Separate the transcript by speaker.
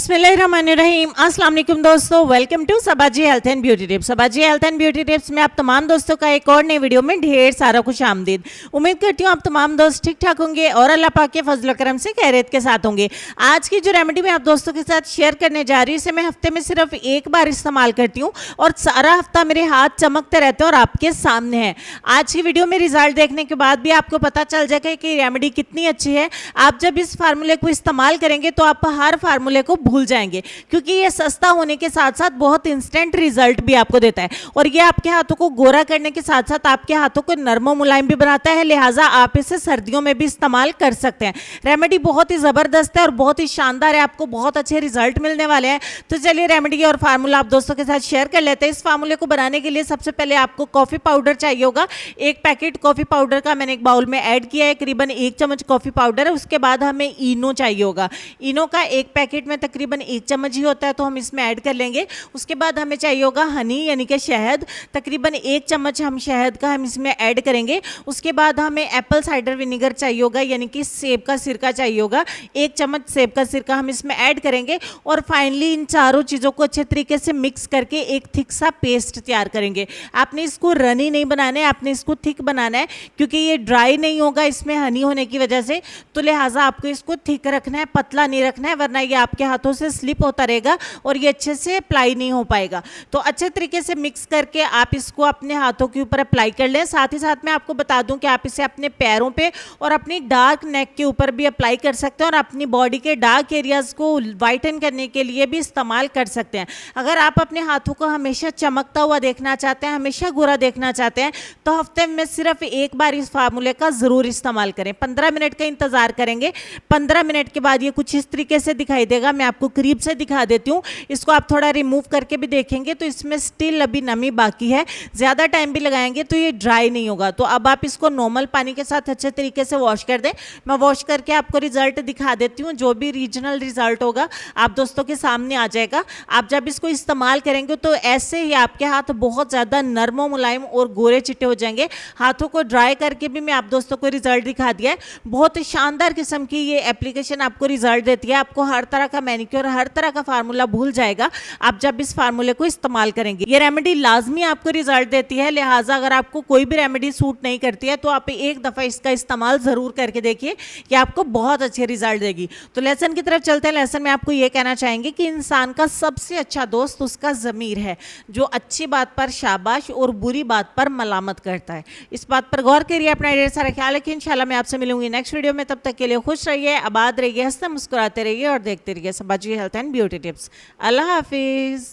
Speaker 1: बिस्मिल्लाहिर्रहमानिर्रहीम। अस्सलाम वालेकुम दोस्तों, welcome to Sabaji health and beauty tips. Sabaji health and beauty tips में आप तमाम दोस्तों का एक और नई वीडियो में ढेर सारा खुश आमदीद। उम्मीद करती हूँ आप तमाम दोस्त ठीक ठाक होंगे और अल्लाह पाक के फजल करम से खैरियत के साथ होंगे। आज की जो रेमेडी मैं आप दोस्तों के साथ शेयर करने जा रही हूँ, इसे मैं हफ्ते में सिर्फ एक बार इस्तेमाल करती हूँ और सारा हफ्ता मेरे हाथ चमकते रहते हैं और आपके सामने है। आज की वीडियो में रिजल्ट देखने के बाद भी आपको पता चल जाएगा कि रेमेडी कितनी अच्छी है। आप जब इस फार्मूले को इस्तेमाल करेंगे तो आप हर फार्मूले को भूल जाएंगे, क्योंकि ये सस्ता होने के साथ साथ बहुत इंस्टेंट रिजल्ट भी आपको देता है और ये आपके हाथों को गोरा करने के साथ साथ आपके हाथों को नरम मुलायम भी बनाता है। लिहाजा आप इसे सर्दियों में भी इस्तेमाल कर सकते हैं। रेमेडी बहुत ही ज़बरदस्त है और बहुत ही शानदार है, आपको बहुत अच्छे रिजल्ट मिलने वाले हैं। तो चलिए रेमेडी और फार्मूला आप दोस्तों के साथ शेयर कर लेते हैं। इस फार्मूले को बनाने के लिए सबसे पहले आपको कॉफ़ी पाउडर चाहिए होगा। एक पैकेट कॉफ़ी पाउडर का मैंने एक बाउल में ऐड किया है, करीबन 1 चम्मच कॉफ़ी पाउडर है। उसके बाद हमें इनो चाहिए होगा। इनो का एक पैकेट में तकरीबन 1 चम्मच ही होता है, तो हम इसमें ऐड कर लेंगे। उसके बाद हमें चाहिए होगा हनी यानी कि शहद, तकरीबन 1 चम्मच हम शहद का हम इसमें ऐड करेंगे। उसके बाद हमें एप्पल साइडर विनेगर चाहिए होगा, यानी कि सेब का सिरका चाहिए होगा। 1 चम्मच सेब का सिरका हम इसमें ऐड करेंगे और फाइनली इन चारों चीज़ों को अच्छे तरीके से मिक्स करके एक थिक सा पेस्ट तैयार करेंगे। आपने इसको रनी नहीं बनाना है, आपने इसको थिक बनाना है, क्योंकि ये ड्राई नहीं होगा इसमें हनी होने की वजह से, तो लिहाजा आपको इसको थिक रखना है, पतला नहीं रखना है, वरना ये आपके हाथों से स्लिप होता रहेगा और ये अच्छे से अप्लाई नहीं हो पाएगा। तो अच्छे तरीके से मिक्स करके आप इसको अपने हाथों के ऊपर अप्लाई कर लें। साथ ही साथ मैं आपको बता दूं कि आप इसे अपने पैरों पे और अपनी डार्क नेक के ऊपर भी अप्लाई कर सकते हैं और अपनी बॉडी के डार्क एरियाज को वाइटन करने के लिए भी इस्तेमाल कर सकते हैं। अगर आप अपने हाथों को हमेशा चमकता हुआ देखना चाहते हैं, हमेशा गोरा देखना चाहते हैं, तो हफ्ते में सिर्फ एक बार इस फार्मूले का ज़रूर इस्तेमाल करें। 15 मिनट का इंतज़ार करेंगे। 15 मिनट के बाद ये कुछ इस तरीके से दिखाई देगा। मैं आपको करीब से दिखा देती हूँ। इसको आप थोड़ा रिमूव करके भी देखेंगे तो इसमें स्टिल अभी नमी बाकी है। ज़्यादा टाइम भी लगाएंगे तो ये ड्राई नहीं होगा। तो अब आप इसको नॉर्मल पानी के साथ अच्छे तरीके से वॉश कर दें। मैं वॉश करके आपको रिजल्ट दिखा देती हूँ। जो भी रीजनल रिजल्ट होगा आप दोस्तों के सामने आ जाएगा। आप जब इसको इस्तेमाल करेंगे तो ऐसे ही आपके हाथ बहुत ज़्यादा नरम मुलायम और गोरे चिट्टे हो जाएंगे। हाथों को ड्राई करके भी मैं आप दोस्तों को रिजल्ट दिखा दिया है। बहुत शानदार किस्म की ये एप्लीकेशन आपको रिजल्ट देती है। आपको हर तरह का मैनिक्योर, हर तरह का फार्मूला भूल जाएगा आप जब इस फार्मूले को इस्तेमाल करेंगे। ये रेमेडी लाजमी आपको रिजल्ट देती है। लिहाजा अगर आपको कोई भी रेमेडी सूट नहीं करती है तो आप एक दफ़ा इसका इस्तेमाल ज़रूर करके देखिए कि आपको बहुत अच्छे रिजल्ट देगी। तो लेसन की तरफ चलते हैं। लेसन में आपको ये कहना चाहेंगे कि इंसान का सबसे अच्छा दोस्त उसका ज़मीर है, जो अच्छी बात पर शाबाश और बुरी बात पर मलामत करता है। इस बात पर गौर करिए, अपना ढेर सारा ख्याल रखिए। इंशाल्लाह मैं आपसे मिलूंगी नेक्स्ट वीडियो में। तब तक के लिए खुश रहिए, आबाद रहिए, हंसते मुस्कुराते रहिए और देखते रहिए सबाजी हेल्थ एंड ब्यूटी टिप्स। अल्लाह हाफिज़।